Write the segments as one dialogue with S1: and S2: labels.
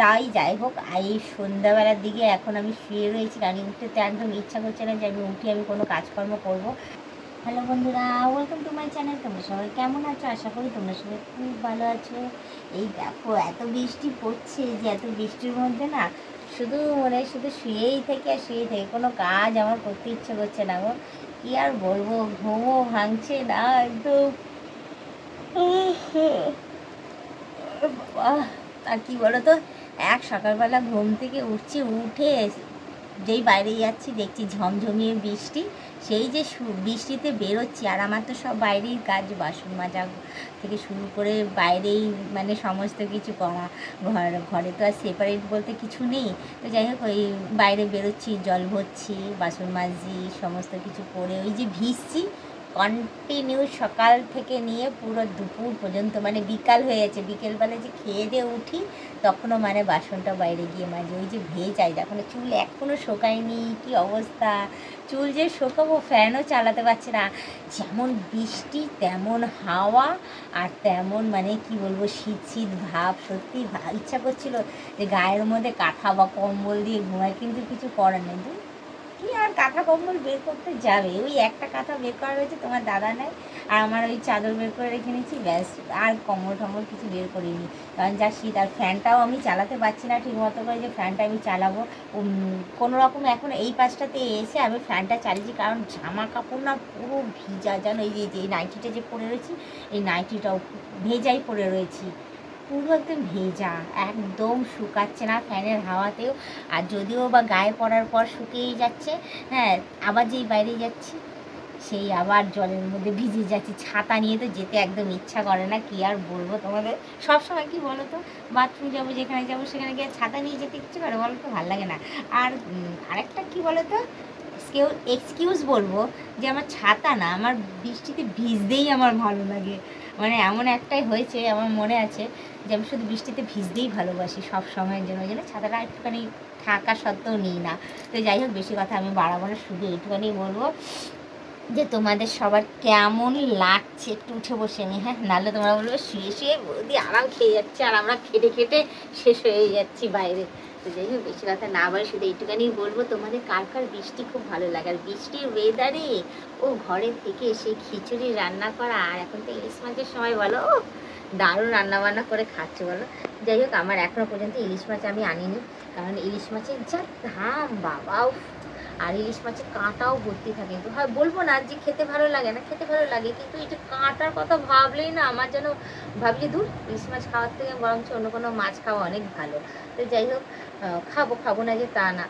S1: তাই যাই হোক, এই সন্ধ্যাবেলার দিকে এখন আমি শুয়ে রয়েছি, কারণ উঠতে তো একদম ইচ্ছা করছে না যে আমি উঠে আমি কোনো কাজকর্ম করব। হ্যালো বন্ধুরা, ওয়েলকাম টু মাই চ্যানেল। তোমরা সবাই কেমন আছো? আশা করি তোমরা সবাই খুব ভালো আছো। এই দেখো এত বৃষ্টি পড়ছে যে এত বৃষ্টির মধ্যে না শুধু শুধু শুয়েই থেকে আর শুয়েই থেকে, কোনো কাজ আমার করতে ইচ্ছে করছে না গো। কী আর বলবো, ঘুমও ভাঙছে না একদম। আর কি বলো তো, সকালবেলা ঘুম থেকে উঠছি, উঠে যেই বাইরে যাচ্ছি দেখছি ঝমঝমিয়ে বৃষ্টি, সেই যে বৃষ্টিতে বেরোচ্ছি। আর আমার তো সব বাইরেই কাজ, বাসন মাজা থেকে শুরু করে বাইরেই মানে সমস্ত কিছু করা। ঘরে তো আর সেপারেট বলতে কিছু নেই। তো যাই হোক, ওই বাইরে বেরোচ্ছি, জল ভরছি, বাসন মাজছি, সমস্ত কিছু করে ওই যে ভিজছি কন্টিনিউ সকাল থেকে নিয়ে পুরো দুপুর পর্যন্ত, মানে বিকাল হয়ে যাচ্ছে। বিকেলবেলা যে খেয়ে দিয়ে উঠি তখনও মানে বাসনটা বাইরে গিয়ে মাঝে ওই যে ভেজাই, এখনো চুল এখনও শোকায়নি। কি অবস্থা, চুল যে শোকাবো, ফ্যানও চালাতে পারছে না। যেমন বৃষ্টি তেমন হাওয়া, আর তেমন মানে কি বলবো শীত শীত ভাব। সত্যি ইচ্ছা করছিল যে গায়ের মধ্যে কাঁথা বা কম্বল দিয়ে ঘুমায়, কিন্তু কিছু করার নেই। কি আর কাঁথা কম্বল বের করতে যাবে, ওই একটা কাঁথা বের করা রয়েছে, তোমার দাদা নেয়, আর আমার ওই চাদর বের করে রেখে নিচ্ছি, ব্যাস। আর কম্বল টম্বল কিছু বের করিনি, কারণ যা শীত। আর ফ্যানটাও আমি চালাতে পারছি না ঠিক মতো করে, যে ফ্যানটা আমি চালাবো কোনো রকম। এখন এই পাশটাতে এসে আমি ফ্যানটা চালিয়েছি, কারণ জামা কাপড় না পুরো ভিজা, জানো। এই নাইটিটা যে পরে রয়েছি, এই নাইটিটাও ভেজাই পরে রয়েছি, পুরো একদম ভেজা, একদম শুকাচ্ছে না ফ্যানের হাওয়াতেও। আর যদিও বা গায়ে পড়ার পর শুকিয়েই যাচ্ছে, হ্যাঁ, আবার যেই বাইরে যাচ্ছি সেই আবার জলের মধ্যে ভিজে যাচ্ছি। ছাতা নিয়ে তো যেতে একদম ইচ্ছা করে না। কি আর বলবো তোমাদের, সবসময় কি বলো তো, বাথরুম যাবো, যেখানে যাবো সেখানে গিয়ে ছাতা নিয়ে যেতে ইচ্ছে করে, বলো তো, ভালো লাগে না। আর আরেকটা কি বলো তো, এক্সকিউজ বলবো যে আমার ছাতা না, আমার বৃষ্টিতে ভিজতেই আমার ভালো লাগে। মানে এমন একটাই হয়েছে, আমার মনে আছে যে আমি শুধু বৃষ্টিতে ভিজতেই ভালোবাসি সব সময়ের জন্য, ওই জন্য ছাতাটা একটুখানি থাকা সত্ত্বেও নিই না। তো যাই হোক, বেশি কথা আমি বাড়াবো না, শুধু এইটুখানি বলবো যে তোমাদের সবার কেমন লাগছে একটু উঠে বসে নি, হ্যাঁ, নাহলে তোমরা বলবে শুয়ে শুয়ে বৌদি আরাম খেয়ে যাচ্ছে, আর আমরা খেটে খেটে শেষ হয়ে যাচ্ছি বাইরে। তো যাই হোক, বেশি কথা না বলে শুধু এইটুখানি বলবো, তোমাদের কার কার বৃষ্টি খুব ভালো লাগে। আর বৃষ্টির ওয়েদারে ও ঘরে থেকে সেই খিচুড়ি রান্না করা, আর এখন তো ইলিশ মাছের সময়, বলো ও দারুণ রান্নাবান্না করে খাচ্ছে বলো। যাই হোক, আমার এখনও পর্যন্ত ইলিশ মাছ আমি আনিনি, কারণ ইলিশ মাছের যা দাম বাবা। আর ইলিশ মাছের কাঁটাও ভর্তি থাকে। কিন্তু হয় বলবো না যে খেতে ভালো লাগে না, খেতে ভালো লাগে, কিন্তু এই যে কাঁটার কথা ভাবলেই না আমার যেন ভাবছি দূর, ইলিশ মাছ খাওয়ার থেকে বরঞ্চ অন্য কোনো মাছ খাওয়া অনেক ভালো। তো যাই হোক, খাবো না যে তা না।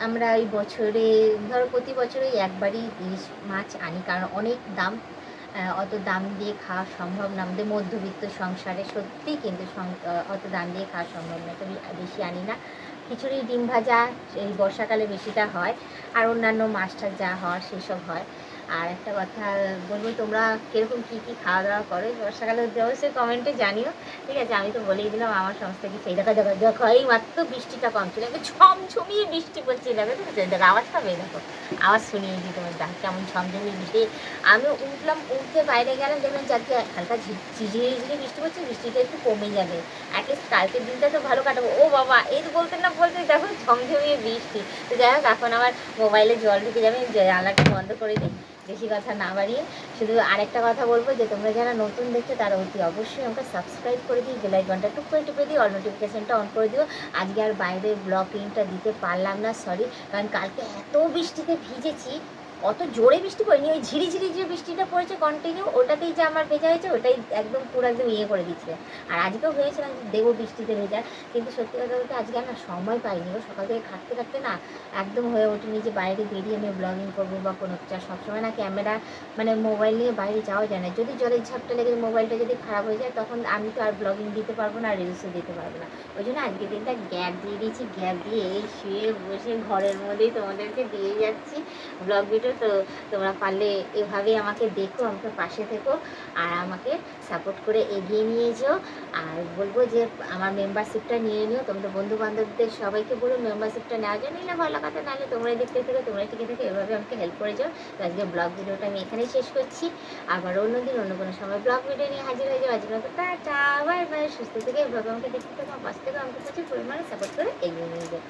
S1: আমরা এই বছরে ধরো প্রতি বছরেই একবারই ইলিশ মাছ আনি, কারণ অনেক দাম। অত দাম দিয়ে খাওয়া সম্ভব না আমাদের মধ্যবিত্ত সংসারে, সত্যি কিন্তু অত দাম দিয়ে খাওয়া সম্ভব না, তো বেশি আনি না। খিচুড়ি, ডিম ভাজা এই বর্ষাকালে বেশিটা হয়, আর অন্যান্য মাছ টাছ যা হওয়ার সেসব হয়। আর একটা কথা বলবো, তোমরা কীরকম কী কী খাওয়া দাওয়া করো বর্ষাকালে, অবশ্যই কমেন্টে জানিও, ঠিক আছে? আমি তো বলেই দিলাম আমার সমস্ত কিছু। এই দেখো এই মাত্র বৃষ্টিটা কম ছিল, একটু ঝমঝমিয়ে বৃষ্টি পড়ছে, দেখো দেখো আওয়াজটা পেয়ে, দেখো আওয়াজ শুনিয়ে দিই তোমার, দেখো কেমন ঝমঝমিয়ে বৃষ্টি। আমি উঠতে বাইরে গেলাম, দেখলাম যাকে হালকা ঝিঝিরে বৃষ্টি পড়ছে, বৃষ্টিটা একটু কমে যাবে, অ্যাটলিস্ট কালকের দিনটা তো ভালো কাটাবো। ও বাবা, এই তো বলতে না বলতে দেখো ঝমঝমিয়ে বৃষ্টি। তো যাই হোক, এখন আমার মোবাইলে জল ঢুকে যাবে, জানলাটা বন্ধ করে দিই, বেশি কথা না বাড়িয়ে। শুধু আরেকটা কথা বলবো যে তোমরা যারা নতুন দেখছো তারা অতি অবশ্যই আমাকে সাবস্ক্রাইব করে দিই, বেল আইকনটা টুক করে টিপে দিই, অল নোটিফিকেশানটা অন করে দিও। আজকে আর বাইরে ব্লগিংটা দিতে পারলাম না, সরি, কারণ কালকে এত বৃষ্টিতে ভিজেছি। অত জোরে বৃষ্টি পড়েনি, ওই ঝিরিঝিরি যে বৃষ্টিটা পড়েছে কন্টিনিউ, ওটাতেই যে আমার ভেজা হয়েছে, ওটাই একদম পুরো একদম ইয়ে করে দিচ্ছে। আর আজকেও ভেবেছিলাম যে দেবো বৃষ্টিতে ভেজা, কিন্তু সত্যি কথা বলতে আজকে আমরা সময় পাইনি, ও সকাল থেকে খাটতে না একদম হয়ে ওঠেনি যে বাইরে বেরিয়ে আমি ব্লগিং করবো বা কোনো কিছু। সবসময় না ক্যামেরা মানে মোবাইল নিয়ে বাইরে যাওয়া যায় না, যদি জলের ঝাপটা লেগে মোবাইলটা যদি খারাপ হয়ে যায়, তখন আমি তো আর ব্লগিং দিতে পারবো না, আর রিলসও দিতে পারবো না। ওই জন্য আজকের দিনটা গ্যাপ দিয়ে দিয়েছি, গ্যাপ দিয়ে এই শুয়ে বসে ঘরের মধ্যেই তোমাদেরকে দিয়ে যাচ্ছি ব্লগ ভিডিও। তো তোমরা পারলে এভাবেই আমাকে দেখো, আমাকে পাশে থেকো আর আমাকে সাপোর্ট করে এগিয়ে নিয়ে যাও। আর বলবো যে আমার মেম্বারশিপটা নিয়ে নিও, তোমাদের বন্ধু বান্ধবদের সবাইকে বলো মেম্বারশিপটা নেওয়ার জন্য। নিলে ভালো কথা, নাহলে তোমরাই দেখতে থেকে তোমরাই টিকে থেকে এভাবে আমাকে হেল্প করে যাও। তো আজকে ব্লগ ভিডিওটা আমি এখানেই শেষ করছি, আবার অন্যদিন অন্য কোনো সময় ব্লগ ভিডিও নিয়ে হাজির হয়ে যাও। আজকে তো টাটা, বাই বাই, সুস্থ থেকে এভাবে আমাকে দেখতে থাকো, পাশ থেকে আমাকে প্রচুর পরিমাণে সাপোর্ট করে এগিয়ে নিয়ে যাও।